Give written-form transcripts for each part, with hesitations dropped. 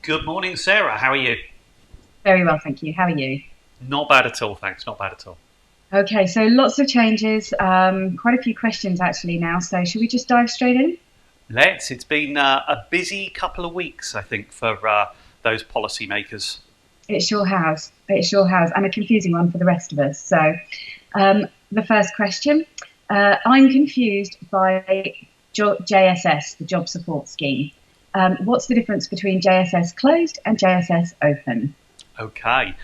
Good morning, Sarah. How are you? Very well, thank you. How are you? Not bad at all, thanks. Not bad at all. Okay, so lots of changes, quite a few questions actually now. So should we just dive straight in? Let's. It's been a busy couple of weeks, I think, for those policymakers. It sure has. It sure has, and a confusing one for the rest of us. So, the first question: I'm confused by JSS, the Job Support Scheme. What's the difference between JSS closed and JSS open? Okay.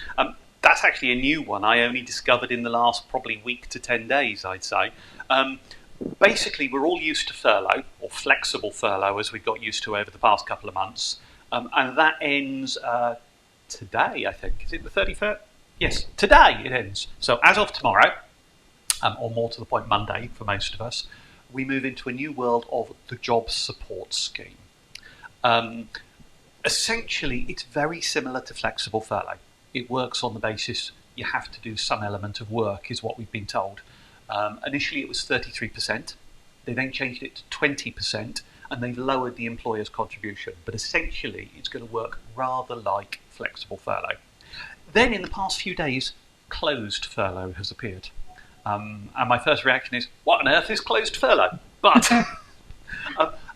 That's actually a new one I only discovered in the last probably week to 10 days, I'd say. Um, Basically, we're all used to furlough, or flexible furlough, as we've got used to over the past couple of months. And that ends today, I think. Is it the 31st? Yes, today it ends. So as of tomorrow, or more to the point, Monday for most of us, we move into a new world of the job support scheme. Um, Essentially, it's very similar to flexible furlough. It works on the basis you have to do some element of work, is what we've been told. Initially, it was 33%. They then changed it to 20%, and they've lowered the employer's contribution. But essentially, it's going to work rather like flexible furlough. Then, in the past few days, closed furlough has appeared. And my first reaction is, what on earth is closed furlough? But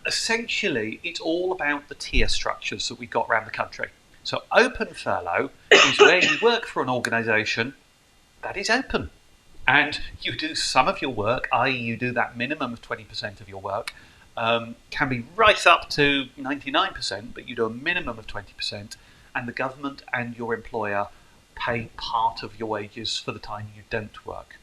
essentially, it's all about the tier structures that we've got around the country. So open furlough is where you work for an organisation that is open. And you do some of your work, i.e. you do that minimum of 20% of your work, can be right up to 99%, but you do a minimum of 20%, and the government and your employer pay part of your wages for the time you don't work.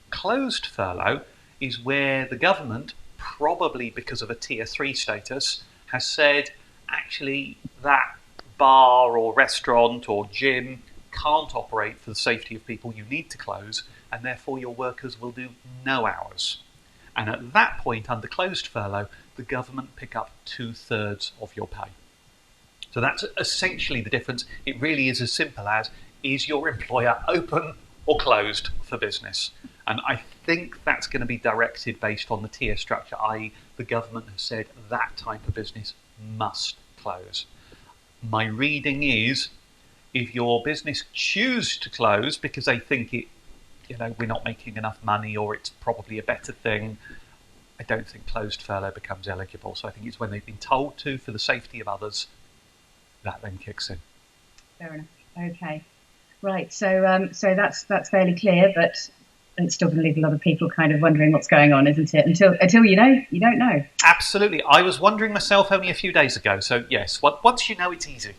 Closed furlough is where the government, probably because of a tier 3 status, has said, actually, that bar or restaurant or gym can't operate for the safety of people, you need to close, and therefore your workers will do no hours. And at that point, under closed furlough, the government pick up 2/3 of your pay. So that's essentially the difference. It really is as simple as, is your employer open or closed for business? And I think that's going to be directed based on the tier structure, i.e. the government has said that type of business must close. My reading is, if your business choose to close because they think we're not making enough money or it's probably a better thing, I don't think closed furlough becomes eligible. So I think it's when they've been told to for the safety of others, that then kicks in. Fair enough. Okay, right. So that's fairly clear, but it's still going to leave a lot of people kind of wondering what's going on, isn't it? Until you know, you don't know. Absolutely. I was wondering myself only a few days ago. So yes, once you know, it's easy.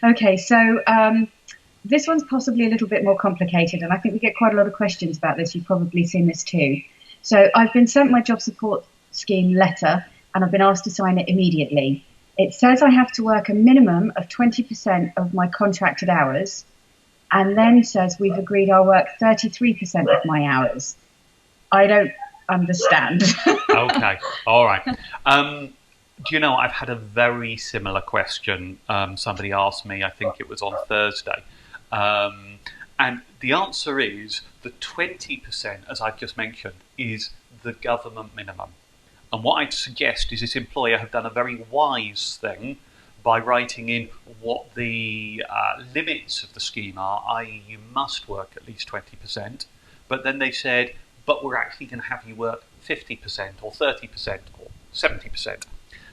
Okay, so this one's possibly a little bit more complicated, and I think we get quite a lot of questions about this. You've probably seen this too. So I've been sent my job support scheme letter, and I've been asked to sign it immediately. It says I have to work a minimum of 20% of my contracted hours, and then says we've agreed I'll work 33% of my hours. I don't understand. Okay, all right. Do you know, I've had a very similar question. Somebody asked me, I think it was on Thursday. And the answer is the 20%, as I've just mentioned, is the government minimum. And what I'd suggest is this employer have done a very wise thing by writing in what the limits of the scheme are, i.e. you must work at least 20%, but then they said, but we're actually going to have you work 50% or 30% or 70%.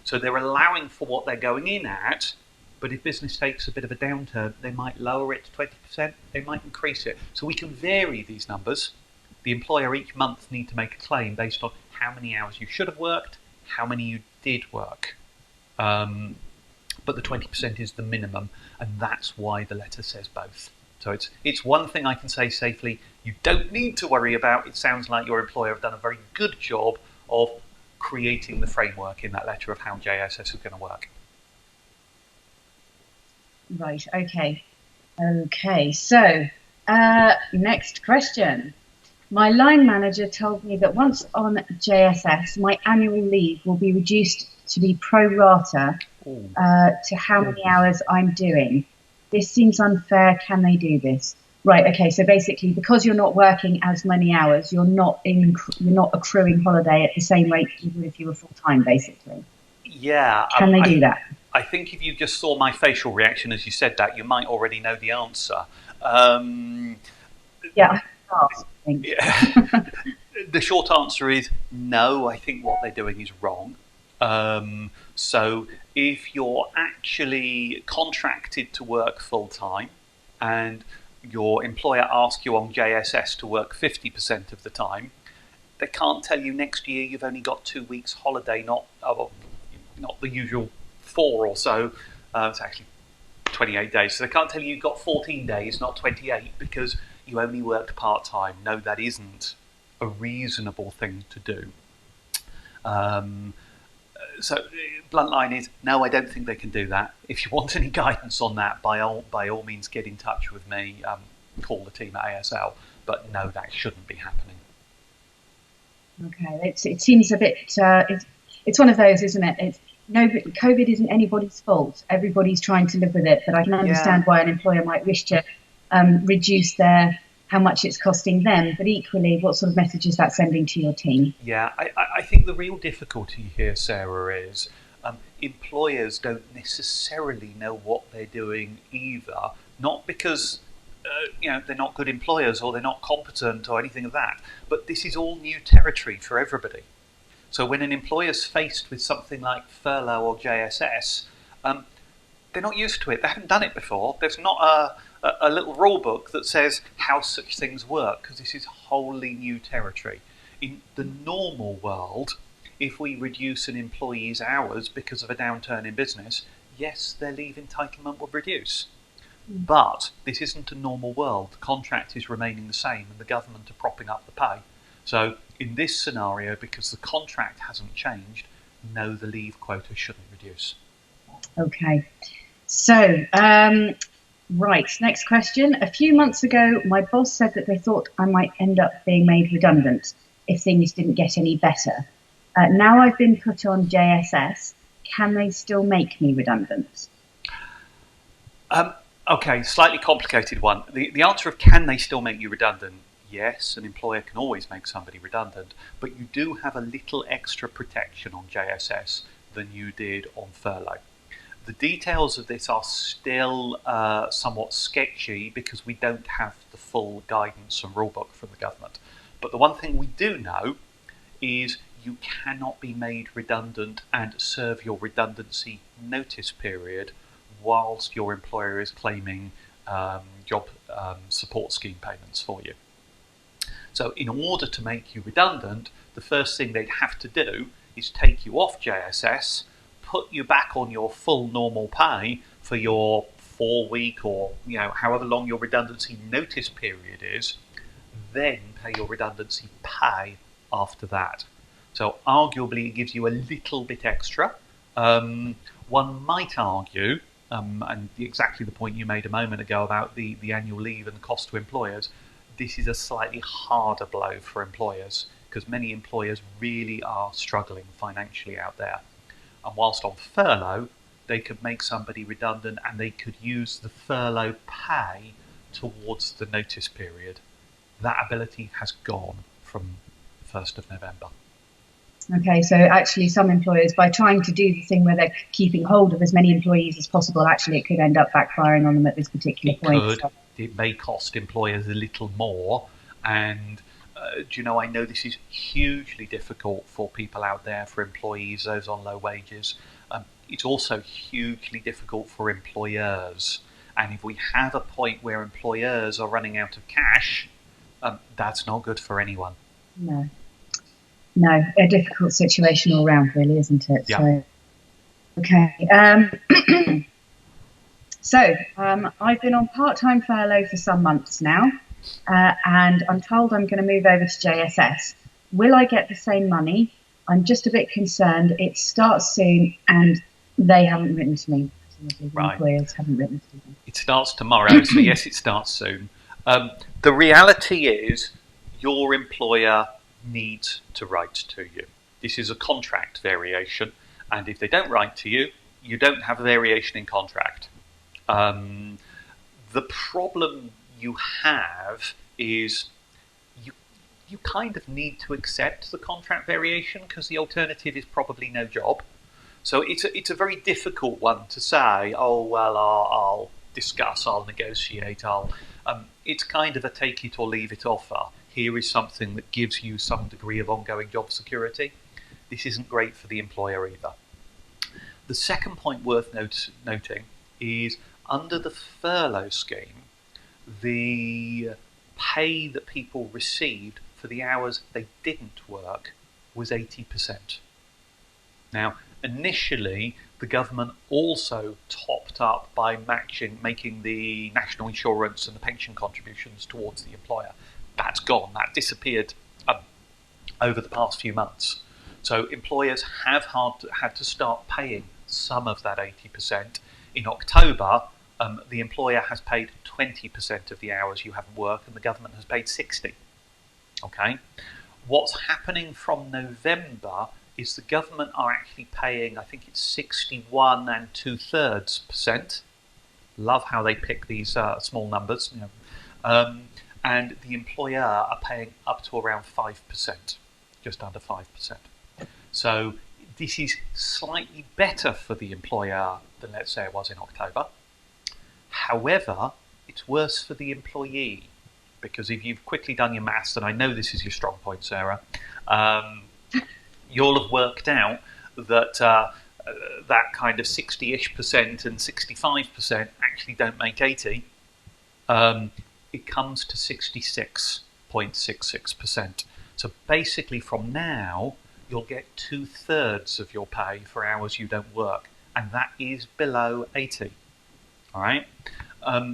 So they're allowing for what they're going in at, but if business takes a bit of a downturn, they might lower it to 20%, they might increase it. So we can vary these numbers. The employer each month need to make a claim based on how many hours you should have worked, how many you did work. But the 20% is the minimum, and that's why the letter says both. So it's one thing I can say safely, you don't need to worry about. It sounds like your employer have done a very good job of creating the framework in that letter of how JSS is going to work. Right, okay. Okay, so next question. My line manager told me that once on JSS, my annual leave will be reduced to be pro rata to how many hours I'm doing. This seems unfair. Can they do this? Right. Okay. So basically, because you're not working as many hours, you're not accruing holiday at the same rate you would if you were full time. Basically. Yeah. Can they do that? I think if you just saw my facial reaction as you said that, you might already know the answer. Um, Yeah, I think. yeah. The short answer is no. I think what they're doing is wrong. So if you're actually contracted to work full time and your employer asks you on JSS to work 50% of the time, they can't tell you next year you've only got 2 weeks holiday, not the usual 4 or so. It's actually 28 days. So they can't tell you you've got 14 days, not 28, because you only worked part-time. No, that isn't a reasonable thing to do. So blunt line is, no, I don't think they can do that. If you want any guidance on that, by all means get in touch with me, call the team at ASL. But no, that shouldn't be happening. Okay, it seems a bit. It's one of those, isn't it? COVID isn't anybody's fault. Everybody's trying to live with it, but I can understand why an employer might wish to reduce how much it's costing them. But equally, what sort of message is that sending to your team? Yeah, I think the real difficulty here, Sarah, is employers don't necessarily know what they're doing either. Not because they're not good employers or they're not competent or anything of that, but this is all new territory for everybody. So when an employer's faced with something like Furlough or JSS, they're not used to it. They haven't done it before. There's not a little rule book that says how such things work, because this is wholly new territory. In the normal world, if we reduce an employee's hours because of a downturn in business, yes, their leave entitlement will reduce. But this isn't a normal world. The contract is remaining the same and the government are propping up the pay. So in this scenario, because the contract hasn't changed, no, the leave quota shouldn't reduce. Okay. So, right, next question. A few months ago, my boss said that they thought I might end up being made redundant if things didn't get any better. Now I've been put on JSS. Can they still make me redundant? Okay, slightly complicated one. The answer of can they still make you redundant? Yes, an employer can always make somebody redundant, but you do have a little extra protection on JSS than you did on Furlough. The details of this are still somewhat sketchy because we don't have the full guidance and rulebook from the government. But the one thing we do know is you cannot be made redundant and serve your redundancy notice period whilst your employer is claiming job support scheme payments for you. So in order to make you redundant, the first thing they'd have to do is take you off JSS, put you back on your full normal pay for your 4-week or however long your redundancy notice period is, then pay your redundancy pay after that. So arguably it gives you a little bit extra. One might argue, and exactly the point you made a moment ago about the annual leave and the cost to employers, this is a slightly harder blow for employers because many employers really are struggling financially out there. And whilst on furlough, they could make somebody redundant and they could use the furlough pay towards the notice period. That ability has gone from the 1st of November. Okay, so actually some employers, by trying to do the thing where they're keeping hold of as many employees as possible, actually it could end up backfiring on them at this particular point. It may cost employers a little more, and I know this is hugely difficult for people out there, for employees, those on low wages. It's also hugely difficult for employers, and if we have a point where employers are running out of cash, that's not good for anyone. No, a difficult situation all round, really, isn't it? Yeah. So, okay. So I've been on part-time furlough for some months now, and I'm told I'm going to move over to JSS. Will I get the same money? I'm just a bit concerned. It starts soon, and they haven't written to me. Right. Employers haven't written to me. It starts tomorrow, so yes, it starts soon. The reality is your employer needs to write to you. This is a contract variation, and if they don't write to you, you don't have a variation in contract. The problem you have is you kind of need to accept the contract variation because the alternative is probably no job. So it's a very difficult one to say, oh, well, I'll discuss, I'll negotiate, it's kind of a take it or leave it offer. Here is something that gives you some degree of ongoing job security. This isn't great for the employer either. The second point worth noting is under the furlough scheme, the pay that people received for the hours they didn't work was 80%. Now, initially, the government also topped up by making the national insurance and the pension contributions towards the employer. That's gone. That disappeared over the past few months. So employers have had to start paying some of that 80%. In October, the employer has paid 20% of the hours you haven't worked, and the government has paid 60%. Okay? What's happening from November is the government are actually paying, I think it's 61 2/3%. Love how they pick these small numbers. And the employer are paying up to around 5%, just under 5%. So this is slightly better for the employer than, let's say, it was in October. However, it's worse for the employee, because if you've quickly done your maths, and I know this is your strong point, Sarah, you'll have worked out that that kind of 60-ish% and 65% actually don't make 80. It comes to 66.66%. So basically from now, you'll get 2/3 of your pay for hours you don't work, and that is below 80. All right?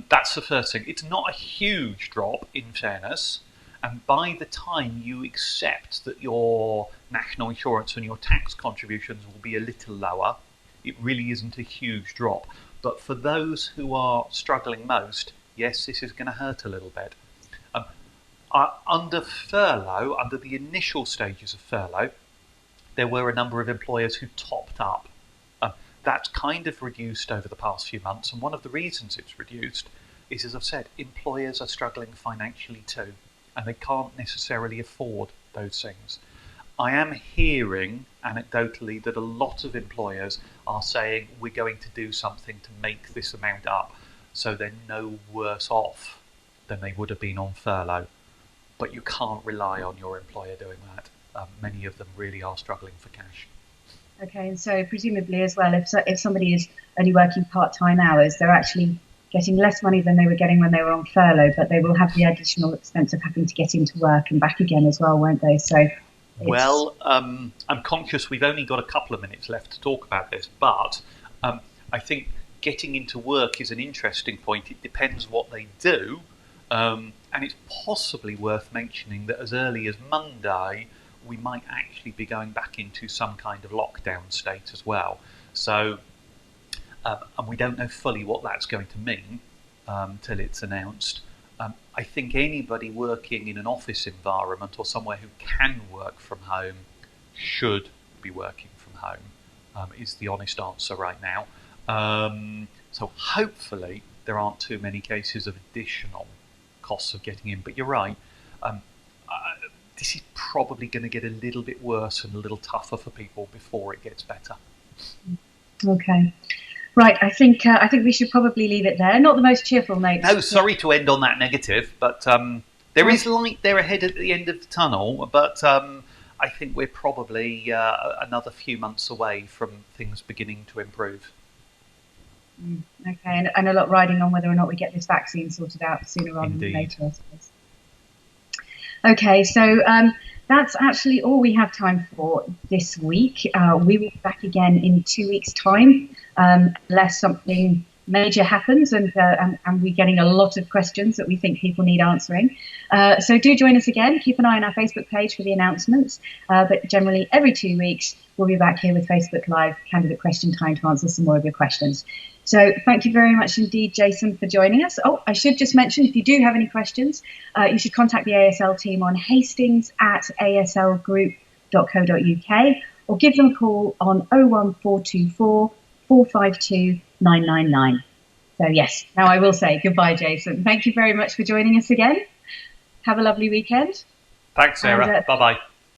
That's the first thing. It's not a huge drop, in fairness, and by the time you accept that your national insurance and your tax contributions will be a little lower, it really isn't a huge drop. But for those who are struggling most, yes, this is going to hurt a little bit. Under furlough, under the initial stages of furlough, there were a number of employers who topped up. That's kind of reduced over the past few months, and one of the reasons it's reduced is, as I've said, employers are struggling financially too, and they can't necessarily afford those things. I am hearing anecdotally that a lot of employers are saying we're going to do something to make this amount up so they're no worse off than they would have been on furlough. But you can't rely on your employer doing that. Many of them really are struggling for cash. Okay, and so presumably as well, if somebody is only working part-time hours, they're actually getting less money than they were getting when they were on furlough, but they will have the additional expense of having to get into work and back again as well, won't they? So, well, I'm conscious we've only got a couple of minutes left to talk about this, but I think getting into work is an interesting point. It depends what they do, and it's possibly worth mentioning that as early as Monday, we might actually be going back into some kind of lockdown state as well. So, and we don't know fully what that's going to mean till it's announced. I think anybody working in an office environment or somewhere who can work from home should be working from home, is the honest answer right now. So hopefully there aren't too many cases of additional costs of getting in. But you're right. This is probably going to get a little bit worse and a little tougher for people before it gets better. Okay. Right, I think we should probably leave it there. Not the most cheerful note. No, sorry to end on that negative, but there is light there ahead at the end of the tunnel. But I think we're probably another few months away from things beginning to improve. Okay, and a lot riding on whether or not we get this vaccine sorted out sooner rather than later, I suppose. Okay, so that's actually all we have time for this week. We will be back again in 2 weeks' time, unless something major happens and we're getting a lot of questions that we think people need answering. So do join us again. Keep an eye on our Facebook page for the announcements. But generally, every 2 weeks, we'll be back here with Facebook Live Candidate Question Time to answer some more of your questions. So thank you very much indeed, Jason, for joining us. Oh, I should just mention, if you do have any questions, you should contact the ASL team on hastings@aslgroup.co.uk or give them a call on 01424 452 999. So yes, now I will say goodbye, Jason. Thank you very much for joining us again. Have a lovely weekend. Thanks, Sarah. Bye-bye.